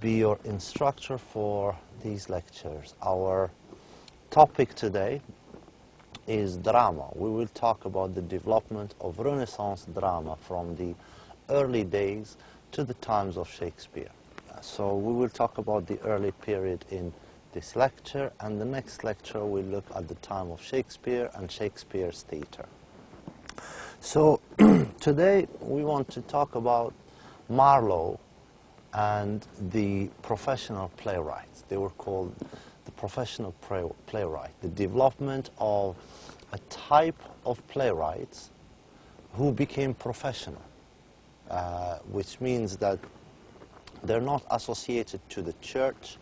be your instructor for these lectures. Our topic today is drama. We will talk about the development of Renaissance drama from the early days to the times of Shakespeare. So we will talk about the early period in this lecture, and the next lecture we'll look at the time of Shakespeare and Shakespeare's theatre. So today we want to talk about Marlowe and the professional playwrights. They were called the professional playwright, the development of a type of playwrights who became professional, which means that they're not associated to the church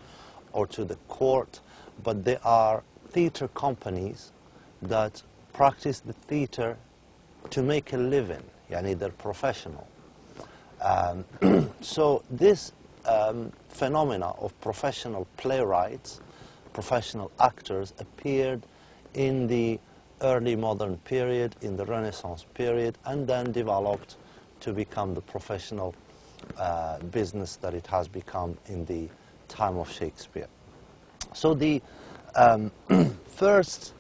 or to the court, but they are theater companies that practice the theater to make a living. Yani they're professional. So this phenomena of professional playwrights, professional actors, appeared in the early modern period, in the Renaissance period, and then developed to become the professional business that it has become in the time of Shakespeare. So the first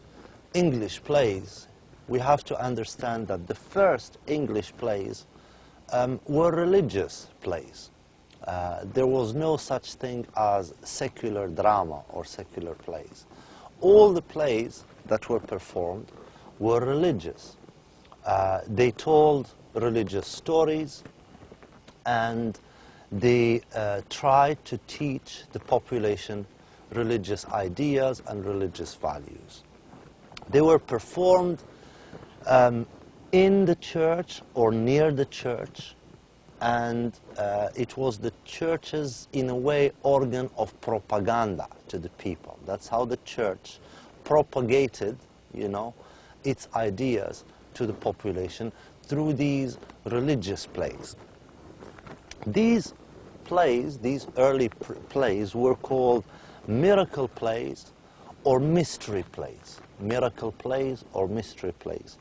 English plays, we have to understand that the first English plays were religious plays. There was no such thing as secular drama or secular plays. All the plays that were performed were religious. They told religious stories, and they tried to teach the population religious ideas and religious values. They were performed in the church or near the church, and it was the church's, in a way, organ of propaganda to the people. That's how the church propagated, its ideas to the population through these religious plays. These plays, these early plays, were called miracle plays or mystery plays. Miracle plays or mystery plays.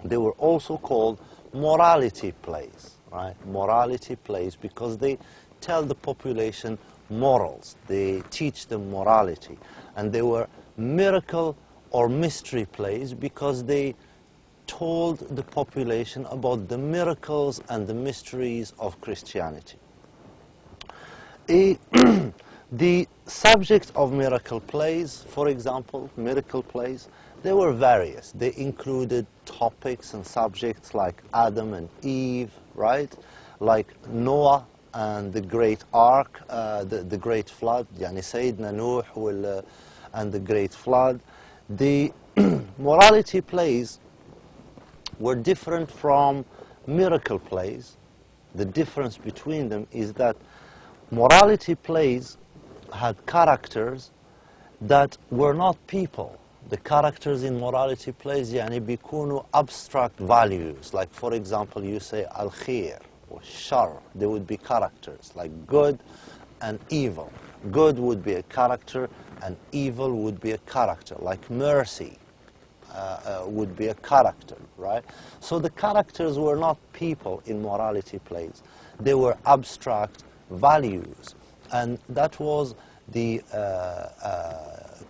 They were also called morality plays, right? Morality plays because they tell the population morals. They teach them morality. And they were miracle or mystery plays because they told the population about the miracles and the mysteries of Christianity. The subject of miracle plays, for example, miracle plays, they were various. They included topics and subjects like Adam and Eve, right? Like Noah and the great ark, the great flood, يعني سيدنا نوح and the great flood. The morality plays were different from miracle plays. The difference between them is that morality plays had characters that were not people. The characters in morality plays يعني بيكونوا abstract values. Like, for example, you say al-khair or shar. They would be characters like good and evil. Good would be a character and evil would be a character. Like mercy would be a character, right? So the characters were not people in morality plays. They were abstract values. And that was the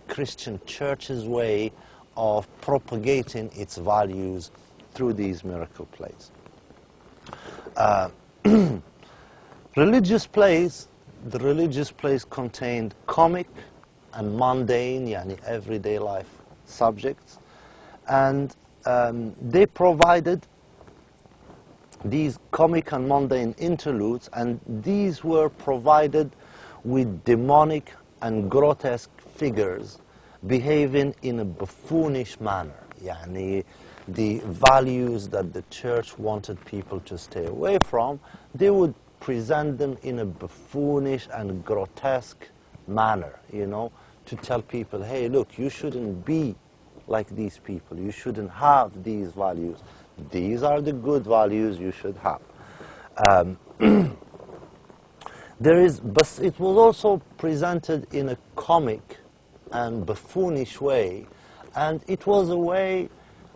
Christian church's way of propagating its values through these miracle plays. Religious plays, the religious plays contained comic and mundane, yani everyday life subjects, and they provided these comic and mundane interludes, and these were provided with demonic and grotesque figures behaving in a buffoonish manner. Yani the values that the church wanted people to stay away from, they would present them in a buffoonish and grotesque manner, to tell people, hey, look, you shouldn't be like these people. You shouldn't have these values. These are the good values you should have. But it was also presented in a comic and buffoonish way, and it was a way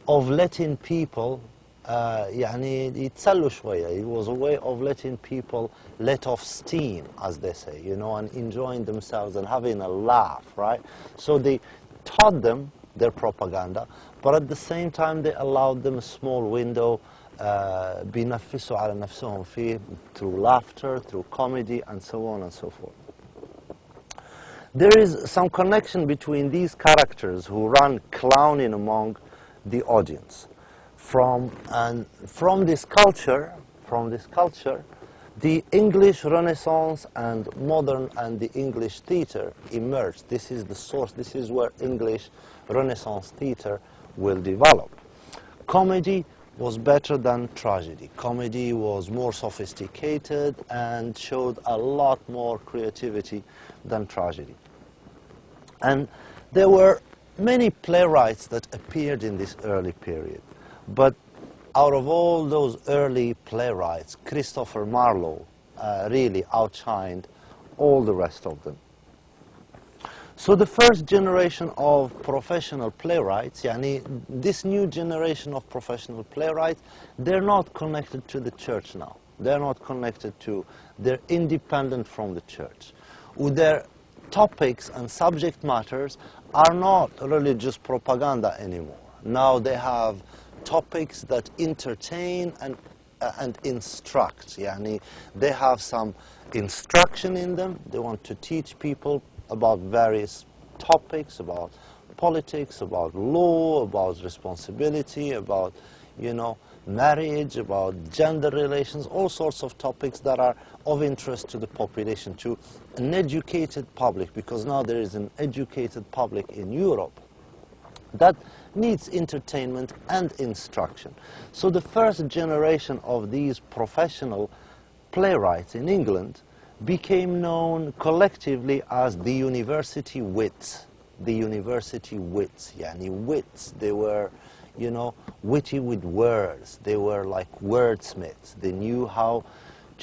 of letting people يعني يتسلوا شوية. It was a way of letting people let off steam, as they say, you know, and enjoying themselves and having a laugh, right? So they taught them their propaganda, but at the same time they allowed them a small window بينفسوا على نفسهم فيه through laughter, through comedy, and so on and so forth. There is some connection between these characters who run clowning among the audience. From this culture, the English Renaissance and modern and the English theatre emerged. This is the source. This is where English Renaissance theatre will develop. Comedy was better than tragedy. Comedy was more sophisticated and showed a lot more creativity than tragedy. And there were many playwrights that appeared in this early period. But out of all those early playwrights, Christopher Marlowe really outshined all the rest of them. So the first generation of professional playwrights, yani this new generation of professional playwrights, they're not connected to the church now. They're not connected to, they're independent from the church. Their topics and subject matters are not religious propaganda anymore. Now they have topics that entertain and instruct. Yani they have some instruction in them. They want to teach people about various topics, about politics, about law, about responsibility, about, you know, marriage, about gender relations, all sorts of topics that are of interest to the population, to an educated public, because now there is an educated public in Europe that needs entertainment and instruction. So the first generation of these professional playwrights in England became known collectively as the university wits. The university wits, yani wits. They were, you know, witty with words. They were like wordsmiths. They knew how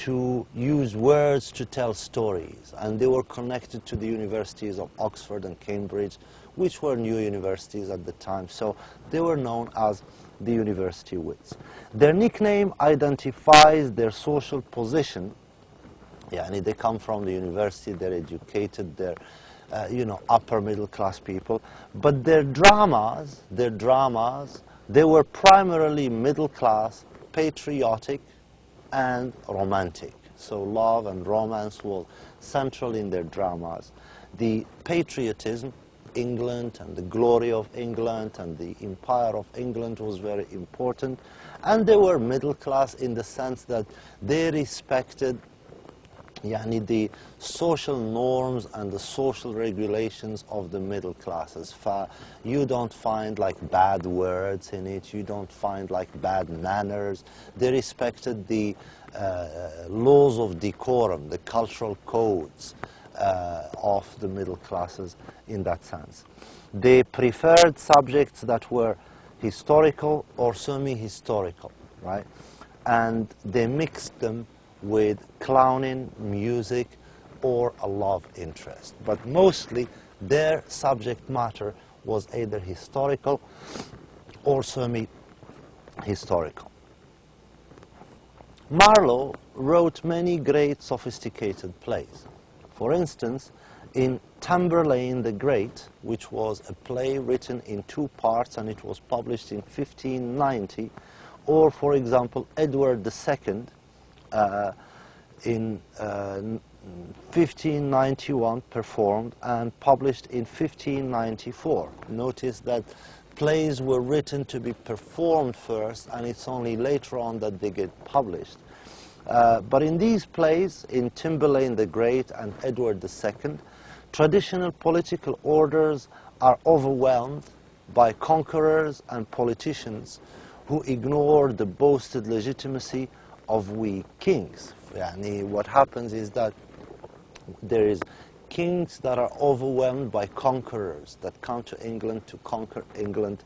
to use words to tell stories. And they were connected to the universities of Oxford and Cambridge, which were new universities at the time. So they were known as the university wits. Their nickname identifies their social position. Yani they come from the university, they're educated, they're you know, upper middle class people. But their dramas, they were primarily middle class, patriotic, and romantic. So love and romance was central in their dramas. The patriotism, England and the glory of England and the empire of England was very important. And they were middle class in the sense that they respected يعني the social norms and the social regulations of the middle classes. You don't find like bad words in it, you don't find like bad manners. They respected the laws of decorum, the cultural codes of the middle classes in that sense. They preferred subjects that were historical or semi-historical, right? And they mixed them with clowning, music, or a love interest. But mostly their subject matter was either historical or semi-historical. Marlowe wrote many great sophisticated plays. For instance, in Tamburlaine the Great, which was a play written in 2 parts and it was published in 1590, or for example Edward II, in 1591 performed and published in 1594. Notice that plays were written to be performed first and it's only later on that they get published. But in these plays, in Tamburlaine the Great and Edward II, traditional political orders are overwhelmed by conquerors and politicians who ignore the boasted legitimacy of we kings. Yani what happens is that there is kings that are overwhelmed by conquerors that come to England to conquer England,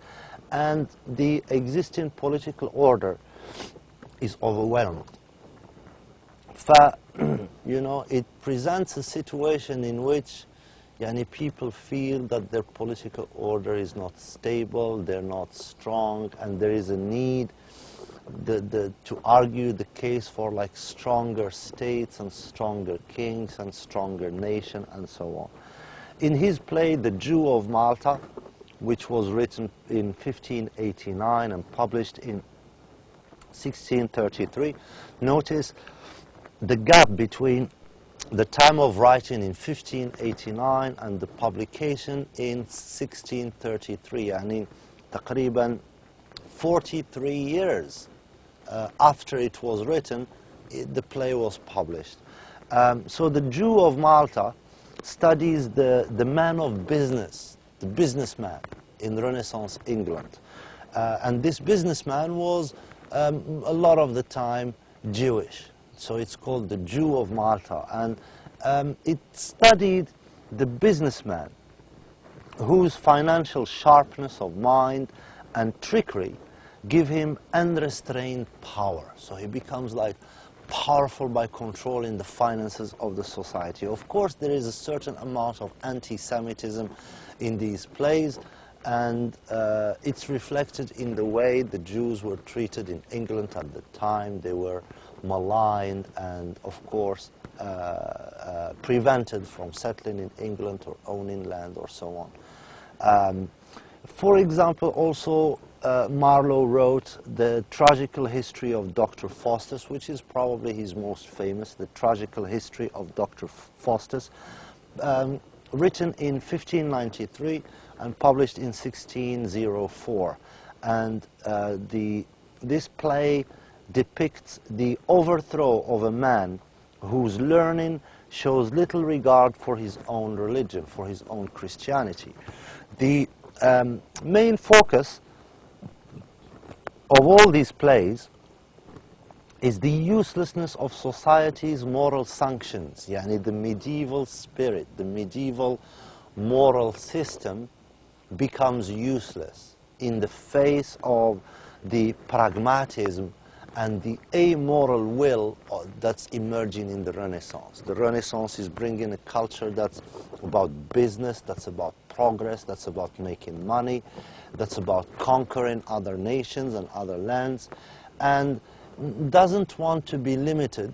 and the existing political order is overwhelmed. You know, it presents a situation in which yani people feel that their political order is not stable, they're not strong, and there is a need to argue the case for like stronger states and stronger kings and stronger nation and so on. In his play, The Jew of Malta, which was written in 1589 and published in 1633, notice the gap between the time of writing in 1589 and the publication in 1633, and تقريبا 43 years after it was written, the play was published. So The Jew of Malta studies the man of business, the businessman in Renaissance England. And this businessman was a lot of the time Jewish. So it's called The Jew of Malta. And it studied the businessman whose financial sharpness of mind and trickery give him unrestrained power. So he becomes like powerful by controlling the finances of the society. Of course, there is a certain amount of anti-Semitism in these plays, and it's reflected in the way the Jews were treated in England at the time. They were maligned and, of course, prevented from settling in England or owning land or so on. For example, also, Marlowe wrote The Tragical History of Dr. Faustus, which is probably his most famous, The Tragical History of Dr. Faustus, written in 1593 and published in 1604. And this play depicts the overthrow of a man whose learning shows little regard for his own religion, for his own Christianity. The main focus of all these plays is the uselessness of society's moral sanctions, yani the medieval spirit, the medieval moral system becomes useless in the face of the pragmatism and the amoral will that's emerging in the Renaissance. The Renaissance is bringing a culture that's about business, that's about progress, that's about making money, that's about conquering other nations and other lands, and doesn't want to be limited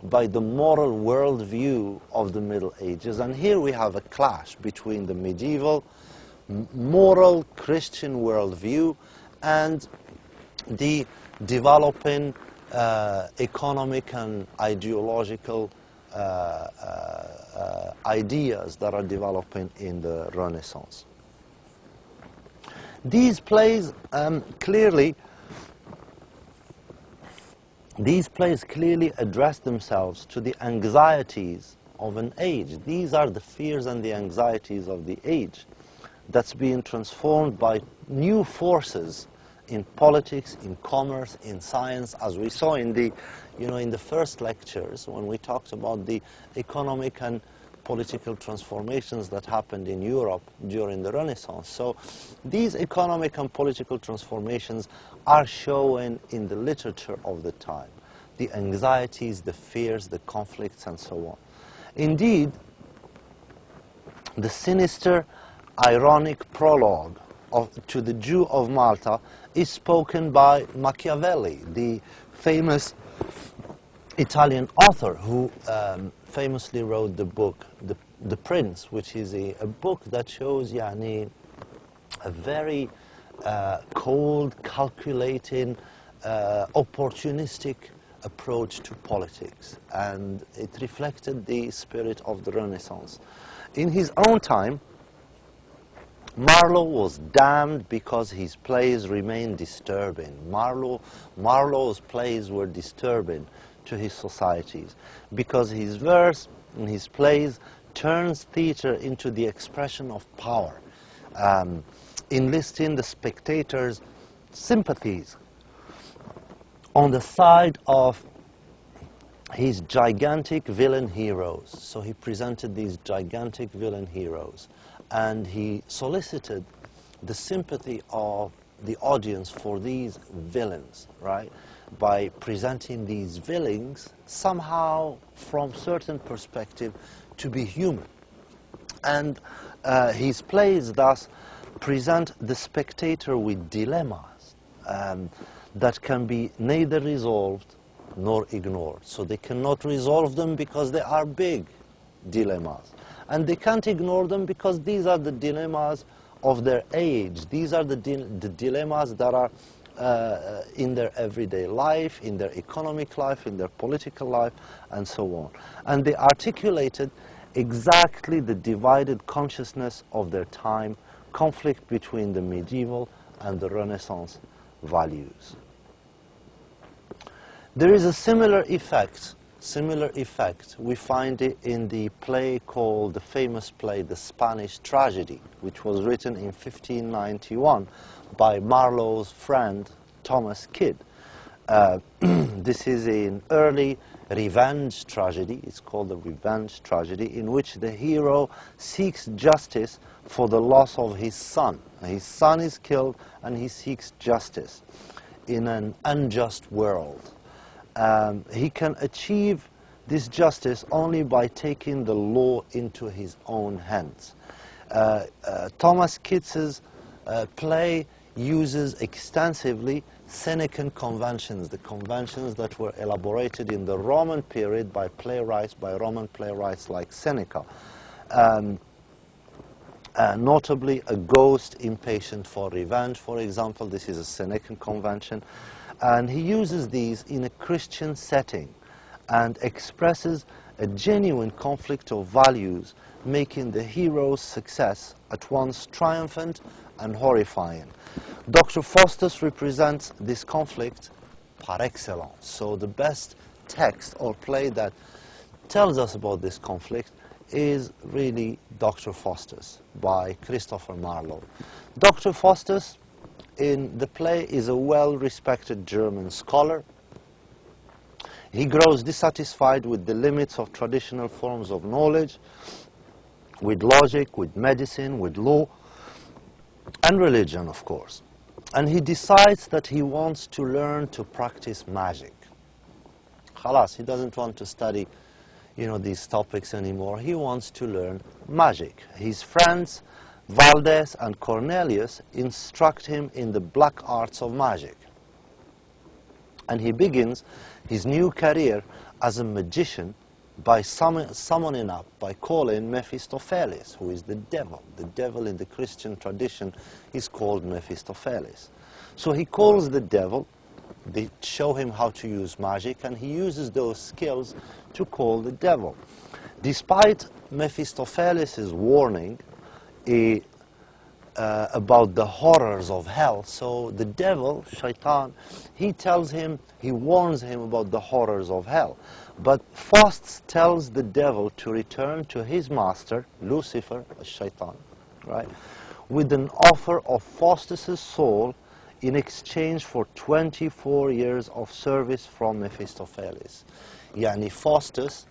by the moral worldview of the Middle Ages. And here we have a clash between the medieval moral Christian worldview and the developing economic and ideological ideas that are developing in the Renaissance. These plays clearly address themselves to the anxieties of an age. These are the fears and the anxieties of the age that's being transformed by new forces in politics, in commerce, in science, as we saw in the first lectures when we talked about the economic and political transformations that happened in Europe during the Renaissance. So these economic and political transformations are shown in the literature of the time. The anxieties, the fears, the conflicts, and so on. Indeed, the sinister, ironic prologue to The Jew of Malta is spoken by Machiavelli, the famous Italian author who famously wrote the book The Prince, which is a book that shows a very cold, calculating, opportunistic approach to politics, and it reflected the spirit of the Renaissance. In his own time, Marlowe was damned because his plays remained disturbing. Marlowe's plays were disturbing to his societies because his verse and his plays turns theatre into the expression of power, enlisting the spectators' sympathies on the side of his gigantic villain heroes. So he presented these gigantic villain heroes, and he solicited the sympathy of the audience for these villains, right? By presenting these villains somehow from certain perspective to be human. And his plays thus present the spectator with dilemmas. that can be neither resolved nor ignored. So they cannot resolve them because they are big dilemmas. And they can't ignore them because these are the dilemmas of their age. These are the dilemmas that are in their everyday life, in their economic life, in their political life, and so on. And they articulated exactly the divided consciousness of their time, conflict between the medieval and the Renaissance values. There is a similar effect. We find it in the play called, the famous play, The Spanish Tragedy, which was written in 1591 by Marlowe's friend Thomas Kyd. This is an early revenge tragedy. It's called a revenge tragedy, in which the hero seeks justice for the loss of his son. His son is killed and he seeks justice in an unjust world. He can achieve this justice only by taking the law into his own hands. Thomas Kyds's play uses extensively Senecan conventions, the conventions that were elaborated in the Roman period by Roman playwrights like Seneca. Notably, a ghost impatient for revenge, for example. This is a Senecan convention. And he uses these in a Christian setting and expresses a genuine conflict of values, making the hero's success at once triumphant and horrifying. Dr. Faustus represents this conflict par excellence. So the best text or play that tells us about this conflict is really Dr. Faustus by Christopher Marlowe. Dr. Faustus in the play is a well-respected German scholar. He grows dissatisfied with the limits of traditional forms of knowledge, with logic, with medicine, with law, and religion, of course. And he decides that he wants to learn to practice magic. Khalas, he doesn't want to study, these topics anymore. He wants to learn magic. His friends, Valdez and Cornelius, instruct him in the black arts of magic. And he begins his new career as a magician by summoning up, by calling Mephistopheles, who is the devil. The devil in the Christian tradition is called Mephistopheles. So he calls the devil, they show him how to use magic, and he uses those skills to call the devil. Despite Mephistopheles' warning about the horrors of hell, so the devil, Shaitan, he warns him about the horrors of hell. But Faustus tells the devil to return to his master, Lucifer, Shaitan, right, with an offer of Faustus' soul in exchange for 24 years of service from Mephistopheles. Yani Faustus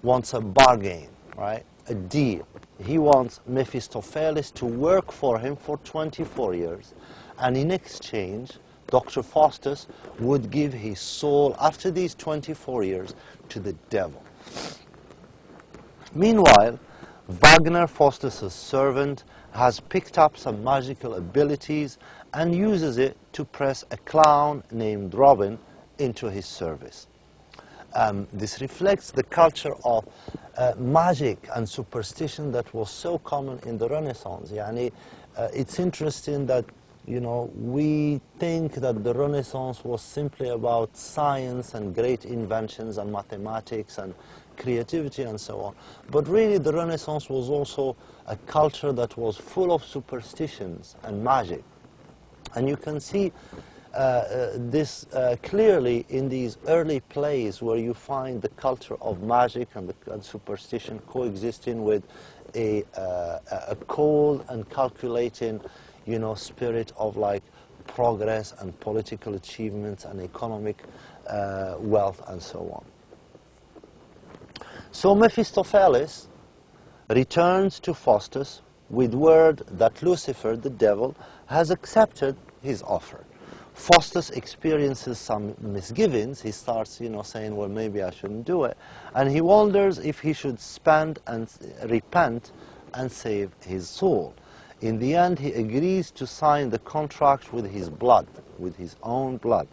wants a bargain, right, a deal. He wants Mephistopheles to work for him for 24 years, and in exchange, Dr. Faustus would give his soul after these 24 years to the devil. Meanwhile, Wagner, Faustus' servant, has picked up some magical abilities and uses it to press a clown named Robin into his service. This reflects the culture of magic and superstition that was so common in the Renaissance. It's interesting that we think that the Renaissance was simply about science and great inventions and mathematics and creativity and so on. But really the Renaissance was also a culture that was full of superstitions and magic. And you can see this clearly in these early plays where you find the culture of magic and superstition coexisting with a cold and calculating spirit of progress and political achievements and economic wealth and so on. So Mephistopheles returns to Faustus with word that Lucifer, the devil, has accepted his offer. Faustus experiences some misgivings. He starts, saying, well, maybe I shouldn't do it. And he wonders if he should spend and repent and save his soul. In the end, he agrees to sign the contract with his blood, with his own blood.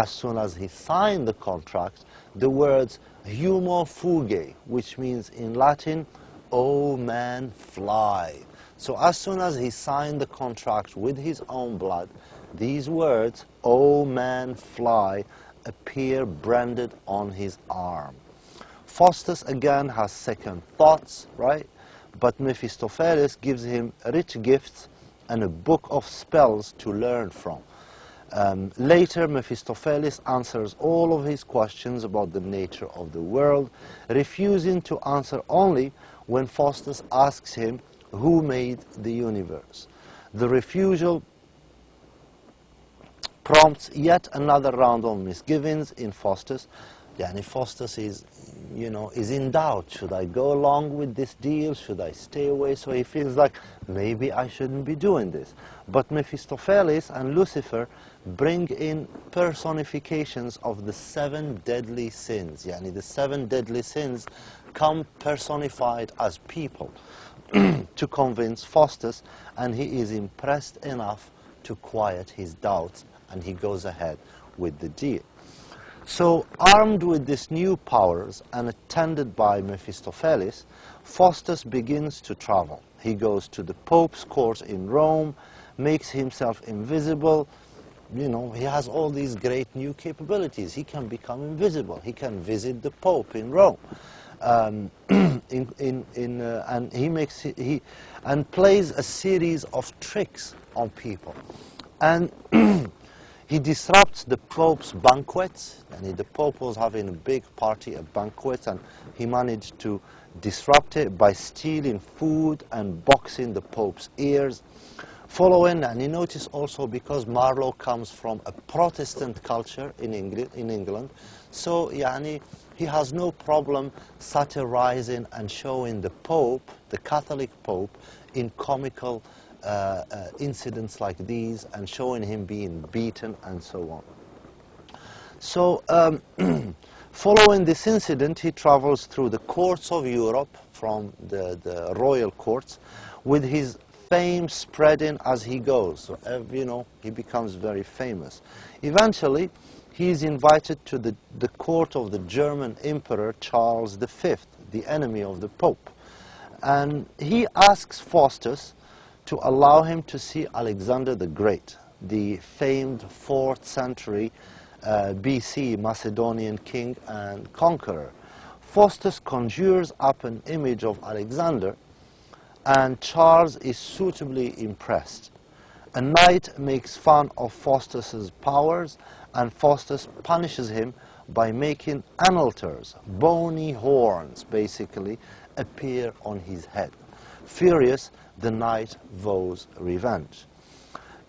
As soon as he signed the contract, the words "Humo fuge," which means in Latin, "O man, fly." So as soon as he signed the contract with his own blood, these words, "O man, fly," appear branded on his arm. Faustus again has second thoughts, right? But Mephistopheles gives him rich gifts and a book of spells to learn from. Later, Mephistopheles answers all of his questions about the nature of the world, refusing to answer only when Faustus asks him who made the universe. The refusal prompts yet another round of misgivings in Faustus. Faustus is in doubt. Should I go along with this deal? Should I stay away? So he feels like maybe I shouldn't be doing this. But Mephistopheles and Lucifer bring in personifications of the 7 deadly sins. The 7 deadly sins come personified as people to convince Faustus, and he is impressed enough to quiet his doubts, and he goes ahead with the deal. So, armed with these new powers and attended by Mephistopheles, Faustus begins to travel. He goes to the Pope's court in Rome, makes himself invisible. He has all these great new capabilities. He can become invisible. He can visit the Pope in Rome. And he plays a series of tricks on people. And he disrupts the Pope's banquets, and the Pope was having a big party, a banquet, and he managed to disrupt it by stealing food and boxing the Pope's ears. Following, and you notice also because Marlowe comes from a Protestant culture in England, so he has no problem satirizing and showing the Pope, the Catholic Pope, in comical incidents like these, and showing him being beaten and so on. So following this incident, he travels through the courts of Europe, from the royal courts, with his fame spreading as he goes. So he becomes very famous. Eventually, he is invited to the court of the German Emperor Charles V, the enemy of the Pope. And he asks Faustus to allow him to see Alexander the Great, the famed 4th century BC Macedonian king and conqueror. Faustus conjures up an image of Alexander, and Charles is suitably impressed. A knight makes fun of Faustus's powers, and Faustus punishes him by making antlers, bony horns basically, appear on his head. Furious, the knight vows revenge.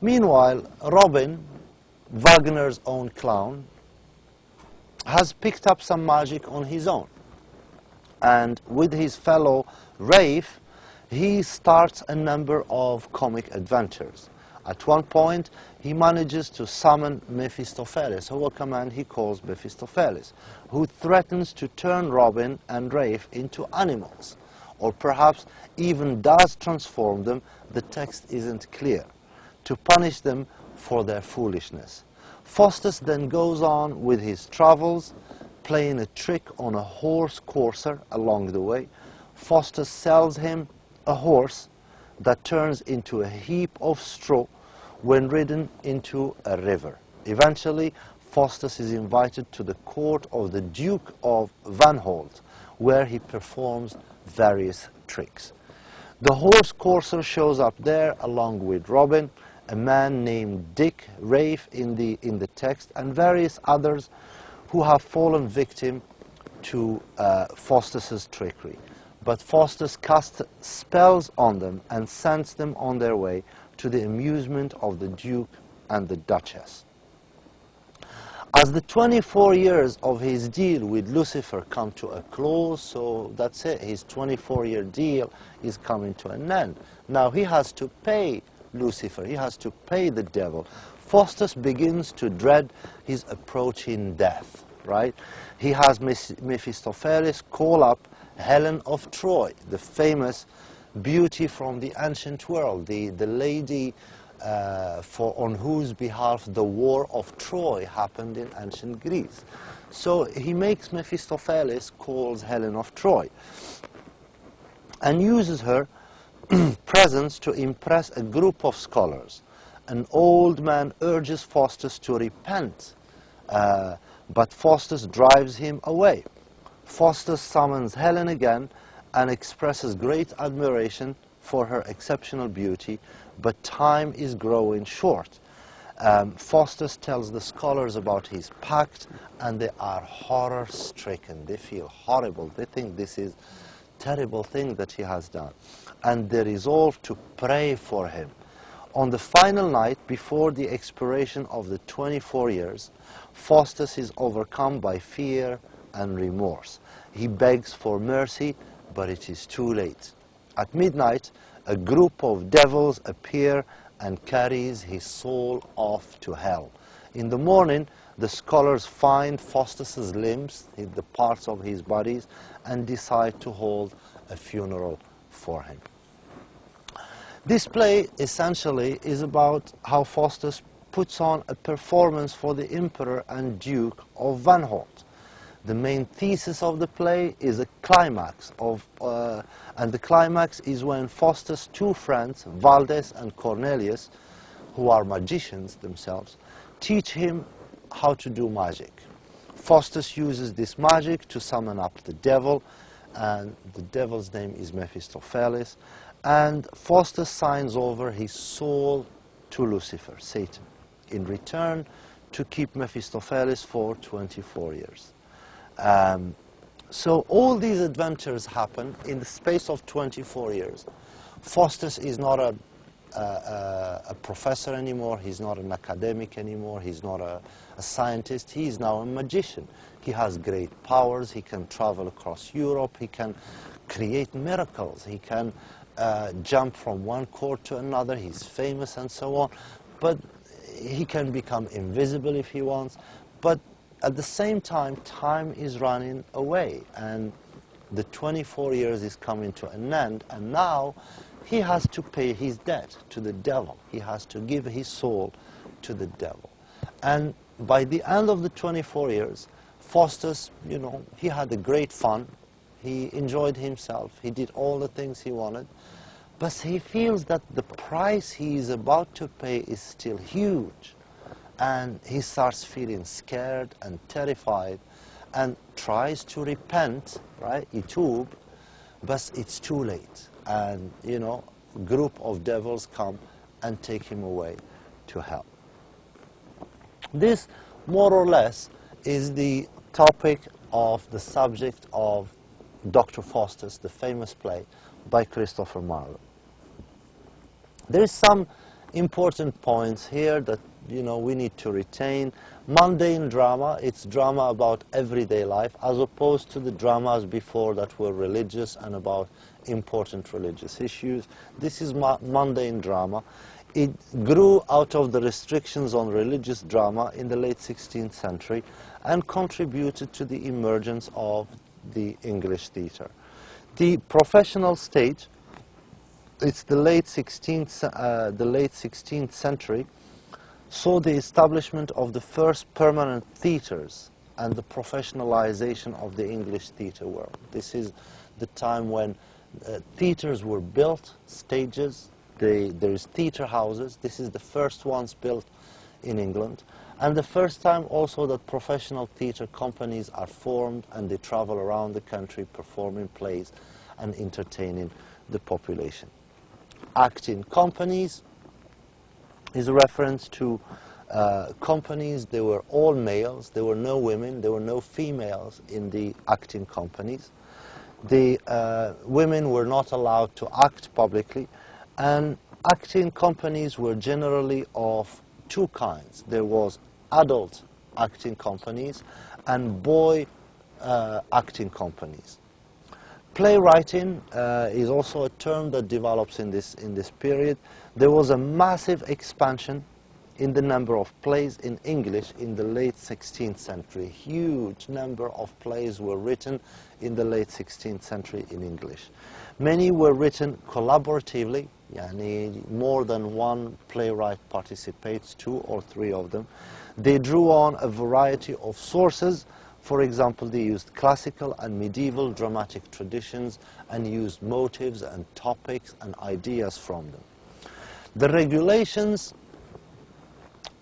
Meanwhile, Robin, Wagner's own clown, has picked up some magic on his own. And with his fellow Rafe, he starts a number of comic adventures. At one point, he manages to summon Mephistopheles, who a command he calls Mephistopheles, who threatens to turn Robin and Rafe into animals, or perhaps even does transform them. The text isn't clear, to punish them for their foolishness. Faustus then goes on with his travels, playing a trick on a horse courser along the way. Faustus sells him a horse that turns into a heap of straw when ridden into a river. Eventually, Faustus is invited to the court of the Duke of Vanholt, where he performs various tricks. The horse courser shows up there along with Robin, a man named Dick, Rafe in the text, and various others who have fallen victim to Faustus's trickery. But Faustus casts spells on them and sends them on their way to the amusement of the Duke and the Duchess. As the 24 years of his deal with Lucifer come to a close, so that's it, his 24-year deal is coming to an end. Now he has to pay Lucifer, he has to pay the devil. Faustus begins to dread his approaching death, right? He has Mephistopheles call up Helen of Troy, the famous beauty from the ancient world, the lady on whose behalf the war of Troy happened in ancient Greece. So he makes Mephistopheles calls Helen of Troy and uses her presence to impress a group of scholars. An old man urges Faustus to repent, but Faustus drives him away. Faustus summons Helen again and expresses great admiration for her exceptional beauty, but time is growing short. Faustus tells the scholars about his pact, and they are horror-stricken. They feel horrible. They think this is a terrible thing that he has done. And they resolve to pray for him. On the final night, before the expiration of the 24 years, Faustus is overcome by fear and remorse. He begs for mercy, but it is too late. At midnight, a group of devils appear and carries his soul off to hell. In the morning, the scholars find Faustus's limbs, the parts of his bodies, and decide to hold a funeral for him. This play essentially is about how Faustus puts on a performance for the Emperor and Duke of Vanholt. The main thesis of the play is a climax and the climax is when Faustus' two friends, Valdes and Cornelius, who are magicians themselves, teach him how to do magic. Faustus uses this magic to summon up the devil, and the devil's name is Mephistopheles, and Faustus signs over his soul to Lucifer, Satan, in return to keep Mephistopheles for 24 years. So all these adventures happen in the space of 24 years. Faustus is not a professor anymore, he's not an academic anymore, he's not a scientist, he is now a magician. He has great powers, he can travel across Europe, he can create miracles, he can jump from one court to another, he's famous and so on, but he can become invisible if he wants. But at the same time, time is running away, and the 24 years is coming to an end, and now he has to pay his debt to the devil. He has to give his soul to the devil. And by the end of the 24 years, Faustus, he had a great fun. He enjoyed himself. He did all the things he wanted. But he feels that the price he is about to pay is still huge. And he starts feeling scared and terrified and tries to repent, right, yitub, but it's too late. And, a group of devils come and take him away to hell. This, more or less, is the topic of the subject of Dr. Faustus, the famous play by Christopher Marlowe. There is some important points here that we need to retain. Mundane drama, it's drama about everyday life, as opposed to the dramas before that were religious and about important religious issues. This is mundane drama. It grew out of the restrictions on religious drama in the late 16th century and contributed to the emergence of the English theatre. The professional stage, it's the late 16th century, saw the establishment of the first permanent theatres and the professionalization of the English theatre world. This is the time when theatres were built, stages, there is theatre houses. This is the first ones built in England, and the first time also that professional theatre companies are formed and they travel around the country performing plays and entertaining the population. Acting companies is a reference to companies. They were all males, there were no women, there were no females in the acting companies. The women were not allowed to act publicly, and acting companies were generally of two kinds. There was adult acting companies and boy acting companies. Playwriting is also a term that develops in this period. There was a massive expansion in the number of plays in English in the late 16th century. Huge number of plays were written in the late 16th century in English. Many were written collaboratively, yani more than one playwright participates, 2 or 3 of them. They drew on a variety of sources. For example, they used classical and medieval dramatic traditions and used motives and topics and ideas from them. The regulations: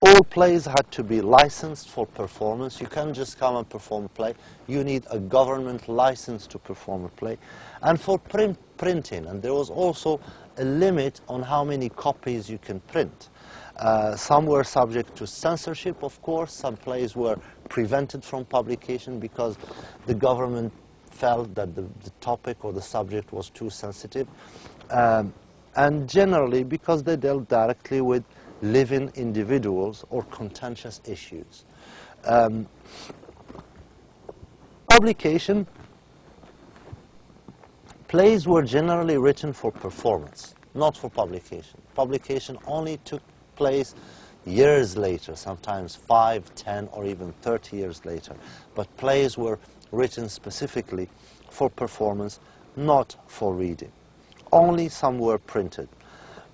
all plays had to be licensed for performance. You can't just come and perform a play. You need a government license to perform a play. And for printing, and there was also a limit on how many copies you can print. Some were subject to censorship, of course. Some plays were prevented from publication because the government felt that the topic or the subject was too sensitive. And generally because they dealt directly with living individuals or contentious issues. Publication: plays were generally written for performance, not for publication. Publication only took place years later, sometimes 5, 10, or even 30 years later. But plays were written specifically for performance, not for reading. Only some were printed.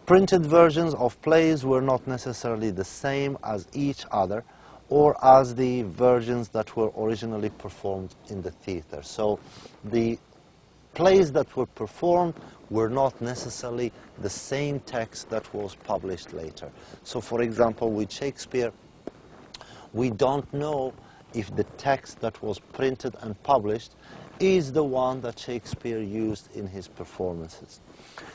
Printed versions of plays were not necessarily the same as each other or as the versions that were originally performed in the theater. So the plays that were performed were not necessarily the same text that was published later. So for example, with Shakespeare, we don't know if the text that was printed and published is the one that Shakespeare used in his performances.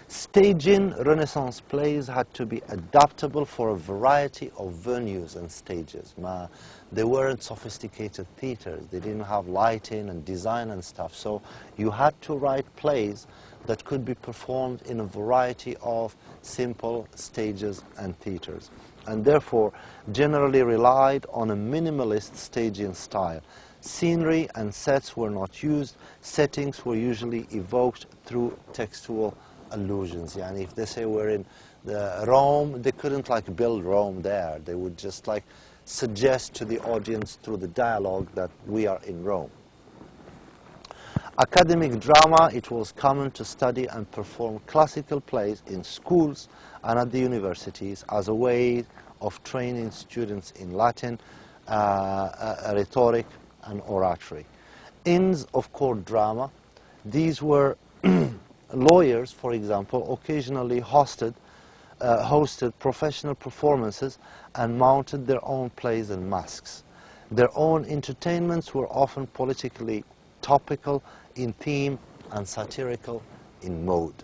Staging Renaissance plays had to be adaptable for a variety of venues and stages. They weren't sophisticated theaters. They didn't have lighting and design and stuff. So you had to write plays that could be performed in a variety of simple stages and theaters, and therefore generally relied on a minimalist staging style. Scenery and sets were not used. Settings were usually evoked through textual allusions. Yani if they say we're in Rome, they couldn't like build Rome there. They would just like suggest to the audience through the dialogue that we are in Rome. Academic drama: it was common to study and perform classical plays in schools and at the universities as a way of training students in Latin, rhetoric, and oratory. Inns of court drama: these were lawyers, for example, occasionally hosted professional performances and mounted their own plays and masks. Their own entertainments were often politically topical in theme and satirical in mode.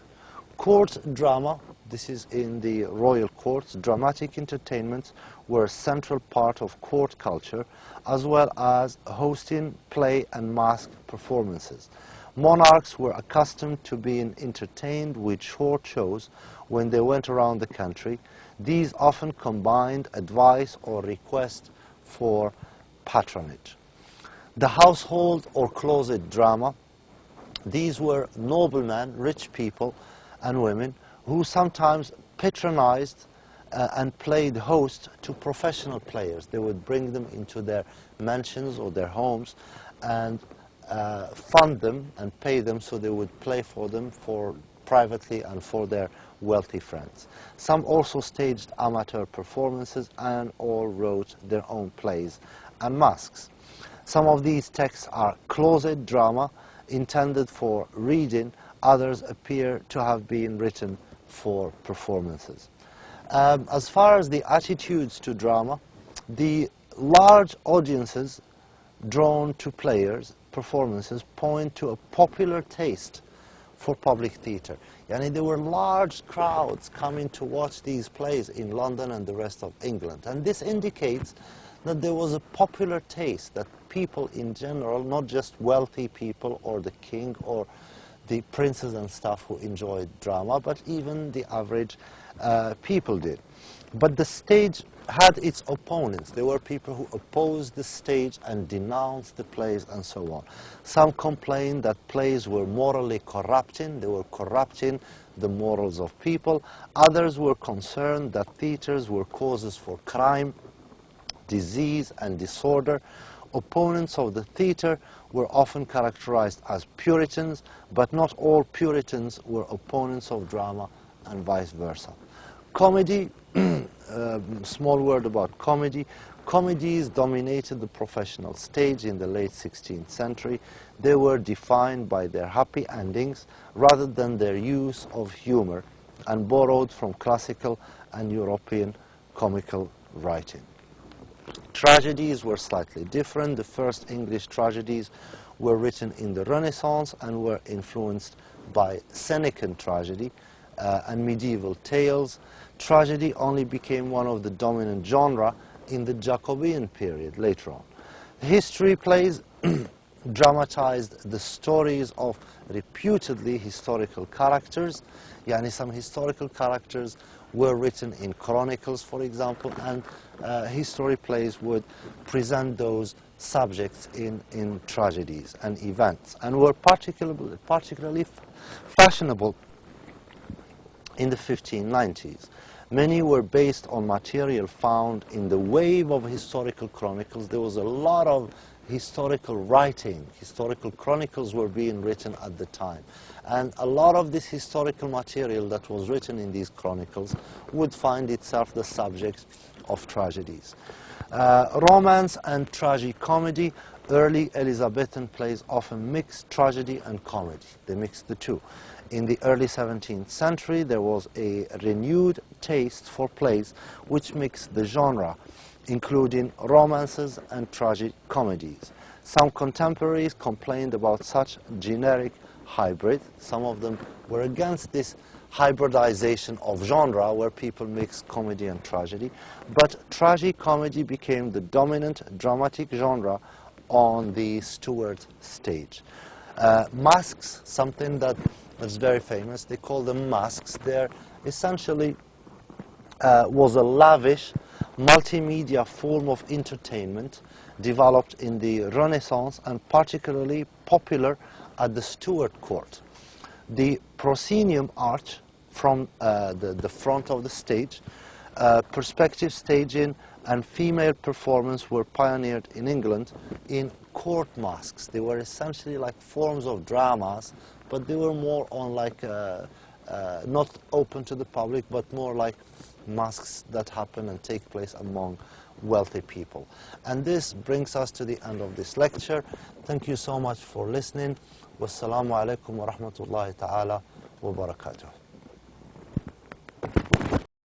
Court drama: this is in the royal courts. Dramatic entertainments were a central part of court culture, as well as hosting play and mask performances. Monarchs were accustomed to being entertained with short shows when they went around the country. These often combined advice or request for patronage. The household or closet drama: these were noblemen, rich people and women who sometimes patronized and played host to professional players. They would bring them into their mansions or their homes and fund them and pay them so they would play for them privately and for their wealthy friends. Some also staged amateur performances and or wrote their own plays and masks. Some of these texts are closet drama intended for reading. Others appear to have been written for performances. As far as the attitudes to drama, the large audiences drawn to players' performances point to a popular taste for public theatre. Yani there were large crowds coming to watch these plays in London and the rest of England. And this indicates that there was a popular taste, that people in general, not just wealthy people or the king or the princes and stuff who enjoyed drama, but even the average people did. But the stage had its opponents. There were people who opposed the stage and denounced the plays and so on. Some complained that plays were morally corrupting, they were corrupting the morals of people. Others were concerned that theatres were causes for crime, disease and disorder. Opponents of the theatre were often characterized as Puritans, but not all Puritans were opponents of drama and vice versa. Comedy, small word about comedy. Comedies dominated the professional stage in the late 16th century. They were defined by their happy endings rather than their use of humor, and borrowed from classical and European comical writing. Tragedies were slightly different. The first English tragedies were written in the Renaissance and were influenced by Senecan tragedy and medieval tales. Tragedy only became one of the dominant genres in the Jacobean period later on. History plays dramatized the stories of reputedly historical characters. Yani some historical characters were written in chronicles, for example, and history plays would present those subjects in tragedies and events, and were particularly fashionable in the 1590s. Many were based on material found in the wave of historical chronicles. There was a lot of historical writing. Historical chronicles were being written at the time. And a lot of this historical material that was written in these chronicles would find itself the subject of tragedies. Romance and tragicomedy. Early Elizabethan plays often mixed tragedy and comedy. They mixed the two. In the early 17th century, there was a renewed taste for plays which mixed the genre, including romances and tragicomedies. Some contemporaries complained about such generic hybrid. Some of them were against this hybridization of genre where people mix comedy and tragedy. But tragicomedy became the dominant dramatic genre on the Stuart stage. Masks, something that's very famous. They call them masks. They're essentially was a lavish multimedia form of entertainment developed in the Renaissance and particularly popular at the Stuart court. The proscenium arch from the front of the stage, perspective staging and female performance were pioneered in England in court masks. They were essentially like forms of dramas, but they were more on like not open to the public, but more like masks that happen and take place among wealthy people. And this brings us to the end of this lecture. Thank you so much for listening. Wassalamu alaikum wa rahmatullahi ta'ala wa barakatuh.